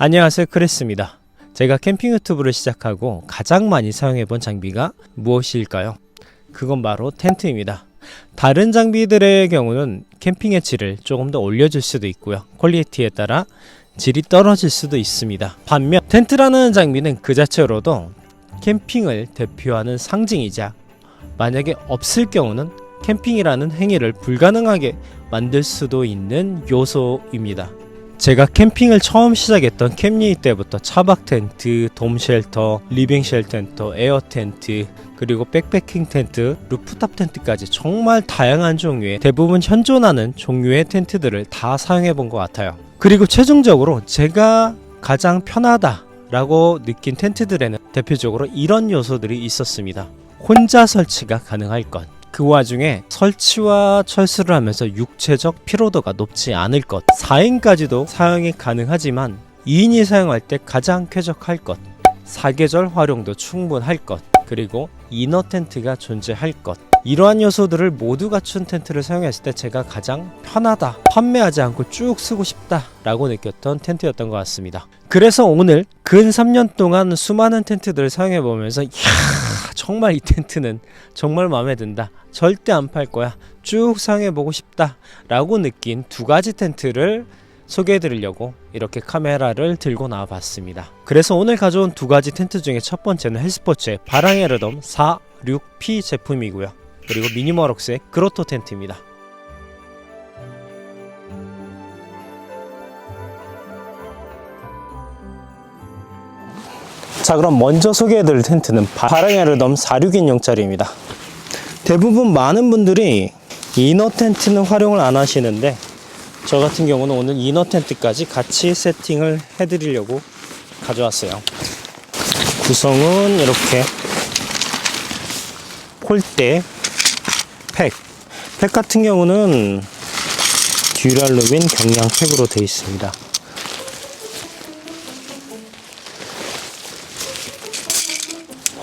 안녕하세요, 크리스입니다. 제가 캠핑 유튜브를 시작하고 가장 많이 사용해본 장비가 무엇일까요? 그건 바로 텐트입니다. 다른 장비들의 경우는 캠핑의 질을 조금 더 올려줄 수도 있고요, 퀄리티에 따라 질이 떨어질 수도 있습니다. 반면 텐트라는 장비는 그 자체로도 캠핑을 대표하는 상징이자 만약에 없을 경우는 캠핑이라는 행위를 불가능하게 만들 수도 있는 요소입니다. 제가 캠핑을 처음 시작했던 캠리 때부터 차박 텐트, 돔 쉘터, 리빙 쉘 텐트, 에어 텐트, 그리고 백패킹 텐트, 루프탑 텐트까지 정말 다양한 종류의, 대부분 현존하는 종류의 텐트들을 다 사용해 본 것 같아요. 그리고 최종적으로 제가 가장 편하다 라고 느낀 텐트들에는 대표적으로 이런 요소들이 있었습니다. 혼자 설치가 가능할 것, 그 와중에 설치와 철수를 하면서 육체적 피로도가 높지 않을 것, 4인까지도 사용이 가능하지만 2인이 사용할 때 가장 쾌적할 것, 사계절 활용도 충분할 것, 그리고 이너 텐트가 존재할 것, 이러한 요소들을 모두 갖춘 텐트를 사용했을 때 제가 가장 편하다, 판매하지 않고 쭉 쓰고 싶다 라고 느꼈던 텐트였던 것 같습니다. 그래서 오늘 근 3년 동안 수많은 텐트들을 사용해보면서 정말 이 텐트는 정말 마음에 든다, 절대 안 팔 거야, 쭉 사용해보고 싶다 라고 느낀 두 가지 텐트를 소개해드리려고 이렇게 카메라를 들고 나와봤습니다. 그래서 오늘 가져온 두 가지 텐트 중에 첫 번째는 헬스포츠의 바랑에르돔 46P 제품이고요, 그리고 미니멀웍스의 그로토 텐트입니다. 자, 그럼 먼저 소개해드릴 텐트는 바랑에르돔 46인용짜리입니다. 대부분 많은 분들이 이너 텐트는 활용을 안 하시는데 저 같은 경우는 오늘 이너 텐트까지 같이 세팅을 해드리려고 가져왔어요. 구성은 이렇게 폴대, 팩 같은 경우는 듀랄루민 경량 팩으로 되어 있습니다.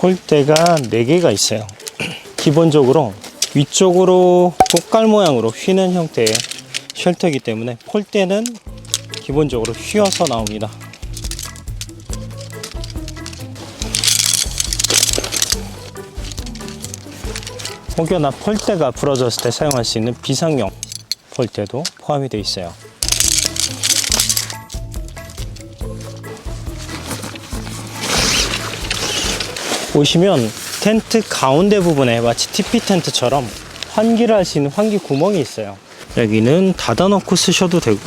폴대가 4개가 있어요. 기본적으로 위쪽으로 꽃갈 모양으로 휘는 형태의 쉘터이기 때문에 폴대는 기본적으로 휘어서 나옵니다. 혹여나 폴대가 부러졌을 때 사용할 수 있는 비상용 폴대도 포함이 되어 있어요. 보시면 텐트 가운데 부분에 마치 TP 텐트처럼 환기를 할 수 있는 환기 구멍이 있어요. 여기는 닫아놓고 쓰셔도 되고,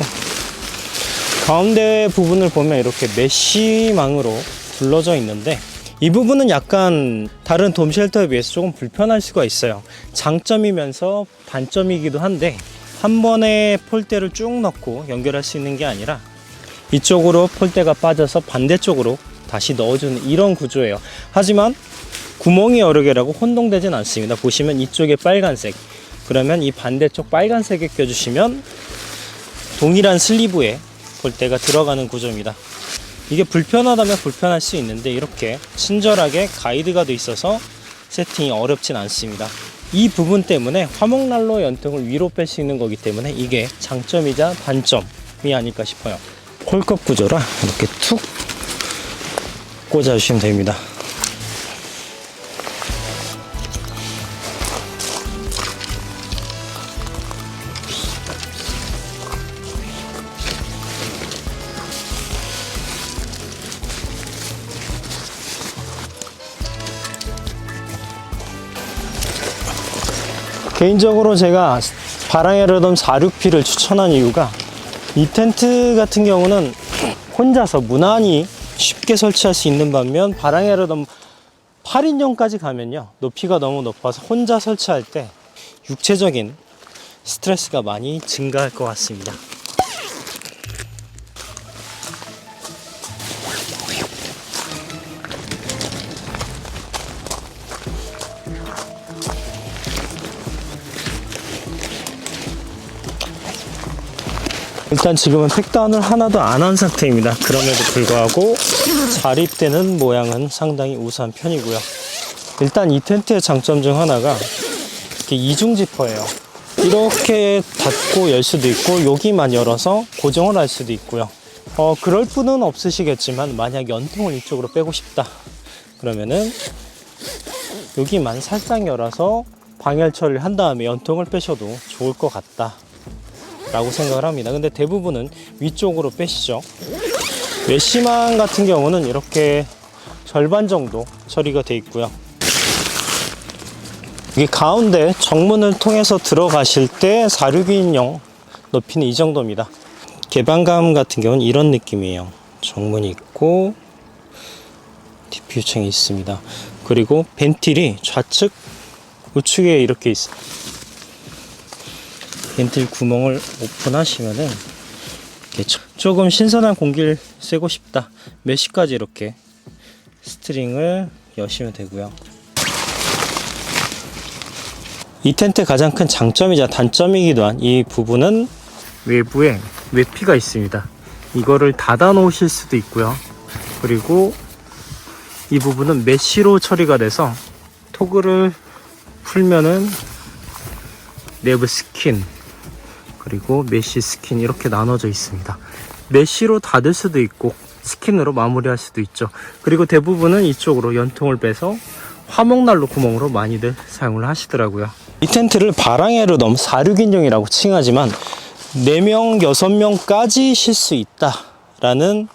가운데 부분을 보면 이렇게 메쉬망으로 둘러져 있는데 이 부분은 약간 다른 돔 쉘터에 비해서 조금 불편할 수가 있어요. 장점이면서 단점이기도 한데, 한 번에 폴대를 쭉 넣고 연결할 수 있는 게 아니라 이쪽으로 폴대가 빠져서 반대쪽으로 다시 넣어주는 이런 구조예요. 하지만 구멍이 여러 개라고 혼동되진 않습니다. 보시면 이쪽에 빨간색, 그러면 이 반대쪽 빨간색에 껴주시면 동일한 슬리브에 폴대가 들어가는 구조입니다. 이게 불편하다면 불편할 수 있는데 이렇게 친절하게 가이드가 돼 있어서 세팅이 어렵진 않습니다. 이 부분 때문에 화목난로 연통을 위로 뺄 수 있는 거기 때문에 이게 장점이자 단점이 아닐까 싶어요. 홀컵 구조라 이렇게 툭 꽂아주시면 됩니다. 개인적으로 제가 바랑에르돔 46P를 추천한 이유가, 이 텐트 같은 경우는 혼자서 무난히 쉽게 설치할 수 있는 반면 바랑에르돔 8인용까지 가면요, 높이가 너무 높아서 혼자 설치할 때 육체적인 스트레스가 많이 증가할 것 같습니다. 일단 지금은 팩다운을 하나도 안 한 상태입니다. 그럼에도 불구하고 자립되는 모양은 상당히 우수한 편이고요. 일단 이 텐트의 장점 중 하나가 이렇게 이중 지퍼예요. 이렇게 닫고 열 수도 있고 여기만 열어서 고정을 할 수도 있고요. 그럴 분은 없으시겠지만 만약 연통을 이쪽으로 빼고 싶다 그러면은 여기만 살짝 열어서 방열 처리를 한 다음에 연통을 빼셔도 좋을 것 같다 라고 생각을 합니다. 근데 대부분은 위쪽으로 빼시죠. 메쉬망 같은 경우는 이렇게 절반 정도 처리가 되어 있고요. 여기 가운데 정문을 통해서 들어가실 때 462인용 높이는 이 정도입니다. 개방감 같은 경우는 이런 느낌이에요. 정문이 있고 디퓨저창이 있습니다. 그리고 벤틸이 좌측 우측에 이렇게 있어요. 벤틸 구멍을 오픈하시면은 조금 신선한 공기를 쐬고 싶다. 메쉬까지 이렇게 스트링을 여시면 되고요. 이 텐트의 가장 큰 장점이자 단점이기도 한 이 부분은 외부에 외피가 있습니다. 이거를 닫아 놓으실 수도 있고요. 그리고 이 부분은 메쉬로 처리가 돼서 토글을 풀면은 내부 스킨 그리고 메쉬 스킨 이렇게 나눠져 있습니다. 메쉬로 닫을 수도 있고 스킨으로 마무리할 수도 있죠. 그리고 대부분은 이쪽으로 연통을 빼서 화목난로 구멍으로 많이들 사용을 하시더라고요. 이 텐트를 바랑에르 덤 4,6인용이라고 칭하지만 4명, 6명까지 쉴 수 있다라는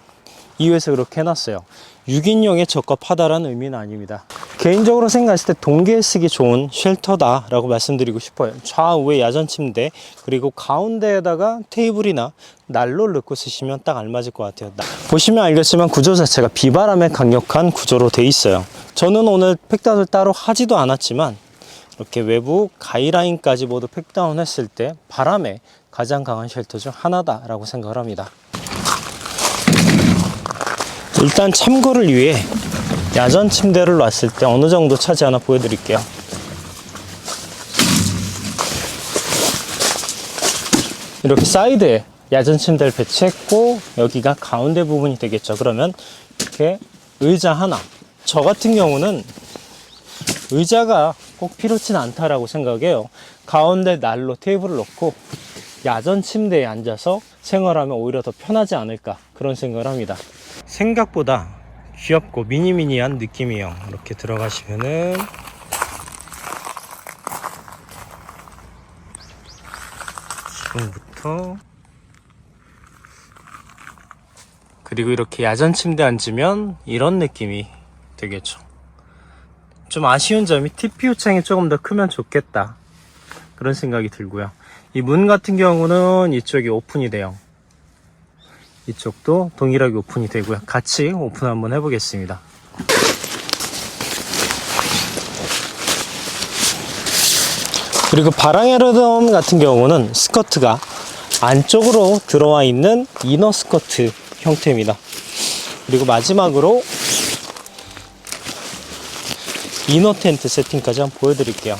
이유에서 그렇게 해놨어요. 6인용에 적합하다라는 의미는 아닙니다. 개인적으로 생각했을 때 동계에 쓰기 좋은 쉘터다 라고 말씀드리고 싶어요. 좌우에 야전 침대 그리고 가운데에다가 테이블이나 난로를 넣고 쓰시면 딱 알맞을 것 같아요. 보시면 알겠지만 구조 자체가 비바람에 강력한 구조로 되어 있어요. 저는 오늘 팩다운을 따로 하지도 않았지만 이렇게 외부 가이라인까지 모두 팩다운 했을 때 바람에 가장 강한 쉘터 중 하나다 라고 생각을 합니다. 일단 참고를 위해 야전 침대를 놨을 때 어느 정도 차지하나 보여드릴게요. 이렇게 사이드에 야전 침대를 배치했고 여기가 가운데 부분이 되겠죠. 그러면 이렇게 의자 하나, 저 같은 경우는 의자가 꼭 필요치는 않다라고 생각해요. 가운데 난로 테이블을 놓고 야전 침대에 앉아서 생활하면 오히려 더 편하지 않을까 그런 생각을 합니다. 생각보다 귀엽고 미니미니한 느낌이에요. 이렇게 들어가시면은 지금부터 그리고 이렇게 야전 침대 앉으면 이런 느낌이 되겠죠. 좀 아쉬운 점이 TPU 창이 조금 더 크면 좋겠다 그런 생각이 들고요. 이 문 같은 경우는 이쪽이 오픈이 돼요. 이쪽도 동일하게 오픈이 되고요. 같이 오픈 한번 해보겠습니다. 그리고 바랑에르덤 같은 경우는 스커트가 안쪽으로 들어와 있는 이너 스커트 형태입니다. 그리고 마지막으로 이너 텐트 세팅까지 한번 보여드릴게요.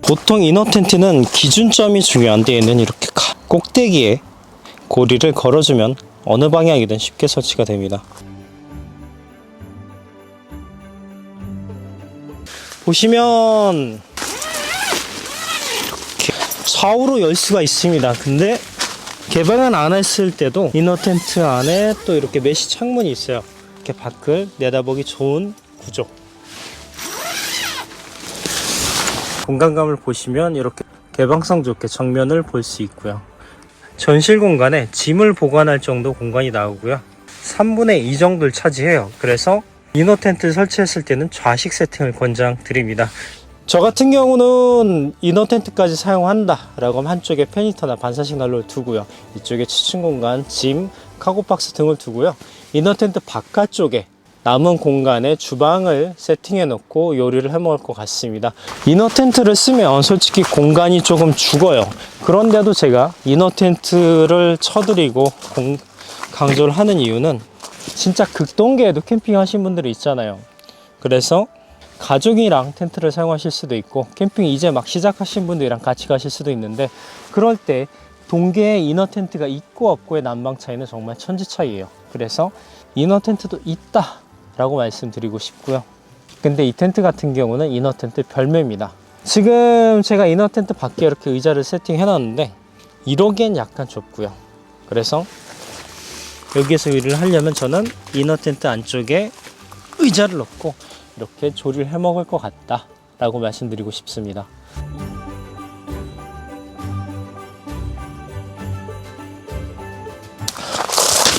보통 이너 텐트는 기준점이 중요한데 얘는 이렇게 꼭대기에 고리를 걸어주면 어느 방향이든 쉽게 설치가 됩니다. 보시면 이렇게 좌우로 열 수가 있습니다. 근데 개방은 안 했을 때도 이너 텐트 안에 또 이렇게 메쉬 창문이 있어요. 이렇게 밖을 내다보기 좋은 구조. 공간감을 보시면 이렇게 개방성 좋게 정면을 볼 수 있고요. 전실 공간에 짐을 보관할 정도 공간이 나오고요. 3분의 2 정도를 차지해요. 그래서 이너 텐트 설치했을 때는 좌식 세팅을 권장드립니다. 저 같은 경우는 이너 텐트까지 사용한다 라고 하면 한쪽에 페니터나 반사식 난로를 두고요. 이쪽에 취침 공간, 짐, 카고박스 등을 두고요. 이너 텐트 바깥쪽에 남은 공간에 주방을 세팅해 놓고 요리를 해 먹을 것 같습니다. 이너 텐트를 쓰면 솔직히 공간이 조금 죽어요. 그런데도 제가 이너 텐트를 쳐드리고 강조를 하는 이유는 진짜 극동계에도 캠핑 하신 분들이 있잖아요. 그래서 가족이랑 텐트를 사용하실 수도 있고 캠핑 이제 막 시작하신 분들이랑 같이 가실 수도 있는데 그럴 때 동계에 이너 텐트가 있고 없고의 난방 차이는 정말 천지 차이예요. 그래서 이너 텐트도 있다 라고 말씀드리고 싶고요. 근데 이 텐트 같은 경우는 이너 텐트 별매입니다. 지금 제가 이너 텐트 밖에 이렇게 의자를 세팅해 놨는데 이러기엔 약간 좁고요. 그래서 여기에서 요리를 하려면 저는 이너 텐트 안쪽에 의자를 놓고 이렇게 조리를 해 먹을 것 같다 라고 말씀드리고 싶습니다.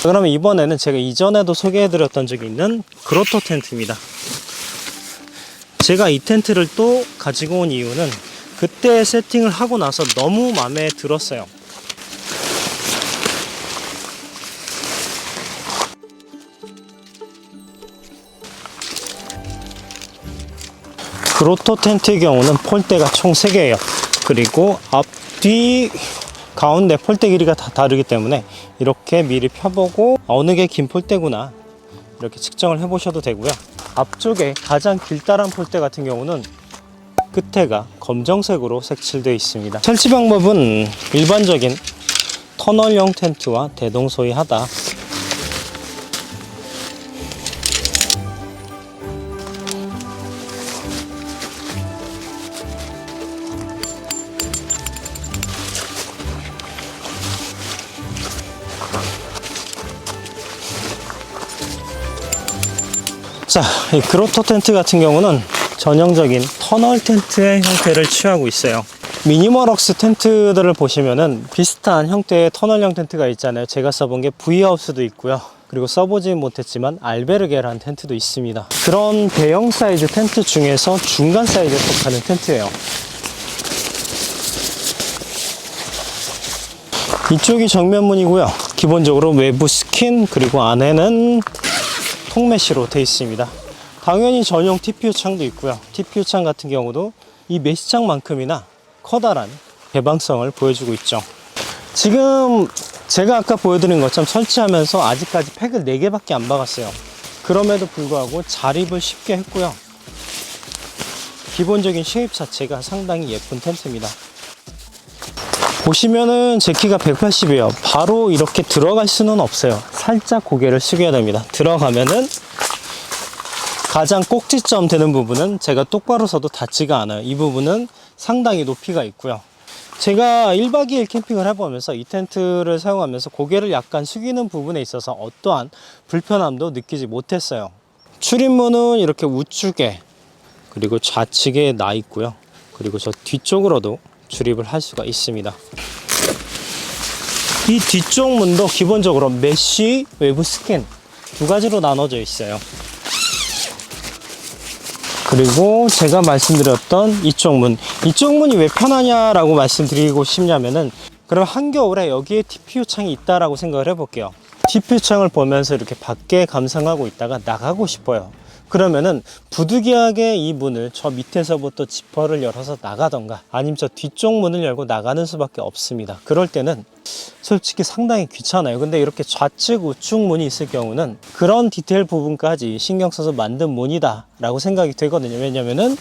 그러면 이번에는 제가 이전에도 소개해드렸던 적이 있는 그로토 텐트입니다. 제가 이 텐트를 또 가지고 온 이유는 그때 세팅을 하고 나서 너무 마음에 들었어요. 그로토 텐트의 경우는 폴대가 총 3개예요. 그리고 앞뒤 가운데 폴대 길이가 다 다르기 때문에 이렇게 미리 펴보고 어느 게 긴 폴대구나 이렇게 측정을 해보셔도 되고요. 앞쪽에 가장 길다란 폴대 같은 경우는 끝에가 검정색으로 색칠되어 있습니다. 설치 방법은 일반적인 터널형 텐트와 대동소이하다. 자, 이 그로토 텐트 같은 경우는 전형적인 터널 텐트의 형태를 취하고 있어요. 미니멀럭스 텐트들을 보시면은 비슷한 형태의 터널형 텐트가 있잖아요. 제가 써본 게 V하우스도 있고요. 그리고 써보지 못했지만 알베르게라는 텐트도 있습니다. 그런 대형 사이즈 텐트 중에서 중간 사이즈에 속하는 텐트예요. 이쪽이 정면문이고요. 기본적으로 외부 스킨 그리고 안에는 통메쉬로 되어 있습니다. 당연히 전용 TPU 창도 있고요. TPU 창 같은 경우도 이 메쉬창만큼이나 커다란 개방성을 보여주고 있죠. 지금 제가 아까 보여드린 것처럼 설치하면서 아직까지 팩을 4개밖에 안 박았어요. 그럼에도 불구하고 자립을 쉽게 했고요. 기본적인 쉐입 자체가 상당히 예쁜 텐트입니다. 보시면은 제 키가 180이에요. 바로 이렇게 들어갈 수는 없어요. 살짝 고개를 숙여야 됩니다. 들어가면은 가장 꼭지점 되는 부분은 제가 똑바로 서도 닿지가 않아요. 이 부분은 상당히 높이가 있고요. 제가 1박 2일 캠핑을 해보면서 이 텐트를 사용하면서 고개를 약간 숙이는 부분에 있어서 어떠한 불편함도 느끼지 못했어요. 출입문은 이렇게 우측에 그리고 좌측에 나 있고요. 그리고 저 뒤쪽으로도 출입을 할 수가 있습니다. 이 뒤쪽 문도 기본적으로 메쉬, 외부 스킨 2가지로 나눠져 있어요. 그리고 제가 말씀드렸던 이쪽 문이 왜 편하냐라고 말씀드리고 싶냐면은, 그럼 한겨울에 여기에 TPU 창이 있다라고 생각을 해볼게요. TPU 창을 보면서 이렇게 밖에 감상하고 있다가 나가고 싶어요. 그러면은 부득이하게 이 문을 저 밑에서부터 지퍼를 열어서 나가던가 아니면 저 뒤쪽 문을 열고 나가는 수밖에 없습니다. 그럴 때는 솔직히 상당히 귀찮아요. 근데 이렇게 좌측 우측 문이 있을 경우는 그런 디테일 부분까지 신경 써서 만든 문이다 라고 생각이 되거든요. 왜냐면은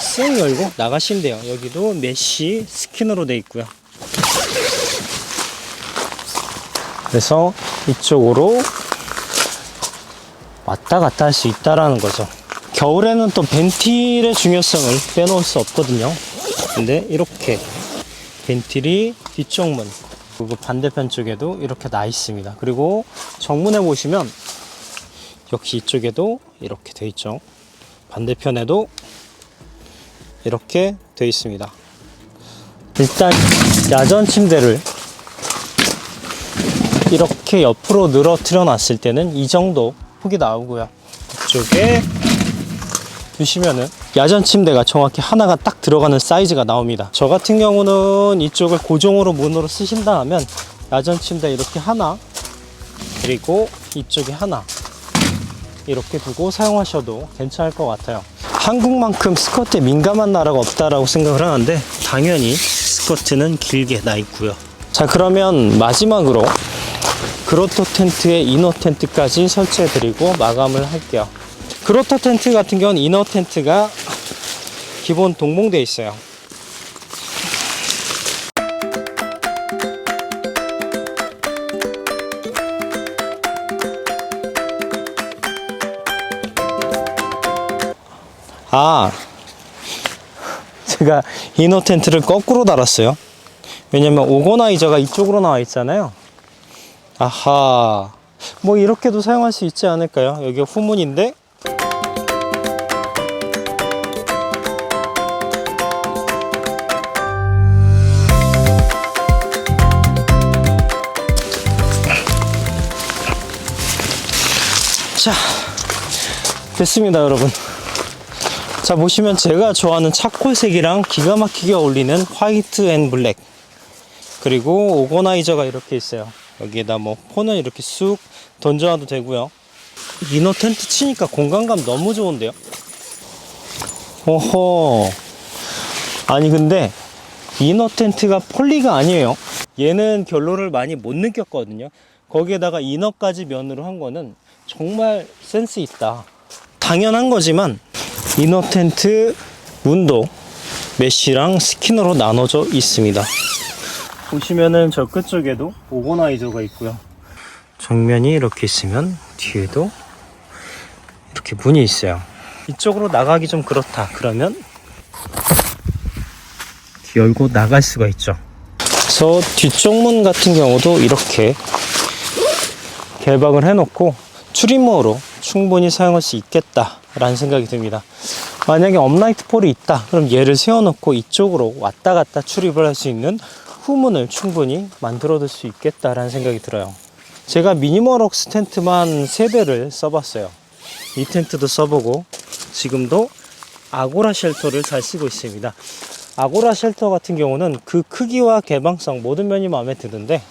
쌩 열고 나가시면 돼요. 여기도 메쉬 스킨으로 되어 있고요. 그래서 이쪽으로 왔다 갔다 할 수 있다라는 거죠. 겨울에는 또 벤틸의 중요성을 빼놓을 수 없거든요. 근데 이렇게 벤틸이 뒤쪽 문 그리고 반대편 쪽에도 이렇게 나 있습니다. 그리고 정문에 보시면 역시 이쪽에도 이렇게 돼 있죠. 반대편에도 이렇게 돼 있습니다. 일단 야전 침대를 이렇게 옆으로 늘어뜨려 놨을 때는 이 정도 폭이 나오고요. 이쪽에 보시면은 야전 침대가 정확히 하나가 딱 들어가는 사이즈가 나옵니다. 저 같은 경우는 이쪽을 고정으로 문으로 쓰신다 하면 야전 침대 이렇게 하나, 그리고 이쪽에 하나 이렇게 두고 사용하셔도 괜찮을 것 같아요. 한국만큼 스커트에 민감한 나라가 없다라고 생각을 하는데 당연히 스커트는 길게 나 있고요. 자, 그러면 마지막으로 그로토 텐트의 이너 텐트까지 설치해 드리고 마감을 할게요. 그로토 텐트 같은 경우는 이너 텐트가 기본 동봉되어 있어요. 제가 이너 텐트를 거꾸로 달았어요. 왜냐면 오거나이저가 이쪽으로 나와 있잖아요. 아하, 뭐 이렇게도 사용할 수 있지 않을까요? 여기 후문인데 자, 됐습니다 여러분. 자, 보시면 제가 좋아하는 차콜색이랑 기가 막히게 어울리는 화이트 앤 블랙, 그리고 오거나이저가 이렇게 있어요. 여기에다 뭐 폰을 이렇게 쑥 던져놔도 되고요. 이너 텐트 치니까 공간감 너무 좋은데요. 오호, 아니 근데 이너 텐트가 폴리가 아니에요. 얘는 결로를 많이 못 느꼈거든요. 거기에다가 이너까지 면으로 한 거는 정말 센스 있다. 당연한 거지만 이너 텐트 문도 메쉬랑 스키너로 나눠져 있습니다. 보시면은 저 끝쪽에도 오거나이저가 있고요. 정면이 이렇게 있으면 뒤에도 이렇게 문이 있어요. 이쪽으로 나가기 좀 그렇다 그러면 열고 나갈 수가 있죠. 그래서 뒤쪽 문 같은 경우도 이렇게 개방을 해놓고 트리머로 충분히 사용할 수 있겠다라는 생각이 듭니다. 만약에 업라이트 폴이 있다 그럼 얘를 세워놓고 이쪽으로 왔다 갔다 출입을 할 수 있는 후문을 충분히 만들어둘 수 있겠다라는 생각이 들어요. 제가 미니멀웍스 텐트만 3대를 써봤어요. 이 텐트도 써보고 지금도 아고라 쉘터를 잘 쓰고 있습니다. 아고라 쉘터 같은 경우는 그 크기와 개방성 모든 면이 마음에 드는데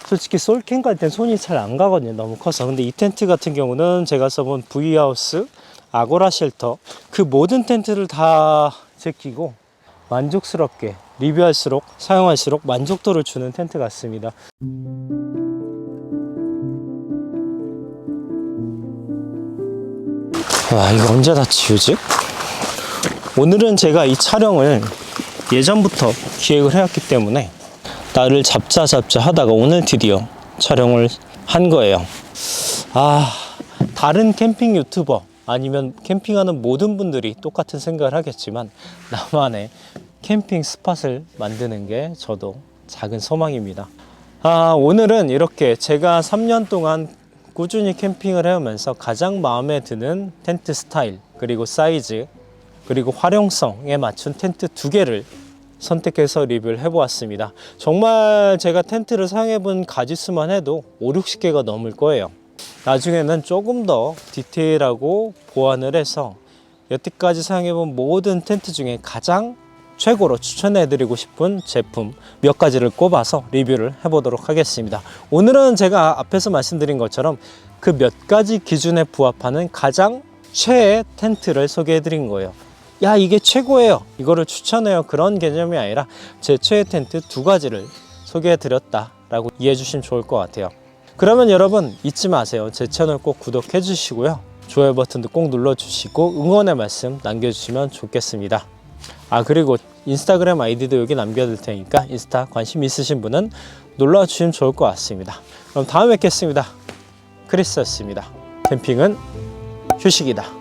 솔직히 솔캠 갈 땐 손이 잘 안 가거든요. 너무 커서. 근데 이 텐트 같은 경우는 제가 써본 V하우스, 아고라 쉘터 그 모든 텐트를 다 제끼고 만족스럽게 리뷰할수록 사용할수록 만족도를 주는 텐트 같습니다. 와, 이거 언제 다 치우지? 오늘은 제가 이 촬영을 예전부터 기획을 해왔기 때문에 나를 잡자 하다가 오늘 드디어 촬영을 한 거예요. 다른 캠핑 유튜버 아니면 캠핑하는 모든 분들이 똑같은 생각을 하겠지만 나만의 캠핑 스팟을 만드는 게 저도 작은 소망입니다. 오늘은 이렇게 제가 3년 동안 꾸준히 캠핑을 해오면서 가장 마음에 드는 텐트 스타일, 그리고 사이즈, 그리고 활용성에 맞춘 텐트 2개를 선택해서 리뷰를 해보았습니다. 정말 제가 텐트를 사용해본 가지수만 해도 50-60개가 넘을 거예요. 나중에는 조금 더 디테일하고 보완을 해서 여태까지 사용해본 모든 텐트 중에 가장 최고로 추천해드리고 싶은 제품 몇 가지를 꼽아서 리뷰를 해보도록 하겠습니다. 오늘은 제가 앞에서 말씀드린 것처럼 그 몇 가지 기준에 부합하는 가장 최애 텐트를 소개해드린 거예요. 야, 이게 최고예요, 이거를 추천해요, 그런 개념이 아니라 제 최애 텐트 2가지를 소개해드렸다 라고 이해해 주시면 좋을 것 같아요. 그러면 여러분 잊지 마세요. 제 채널 꼭 구독해 주시고요, 좋아요 버튼도 꼭 눌러주시고 응원의 말씀 남겨주시면 좋겠습니다. 그리고 인스타그램 아이디도 여기 남겨둘 테니까 인스타 관심 있으신 분은 놀러주시면 좋을 것 같습니다. 그럼 다음에 뵙겠습니다. 크리스였습니다. 캠핑은 휴식이다.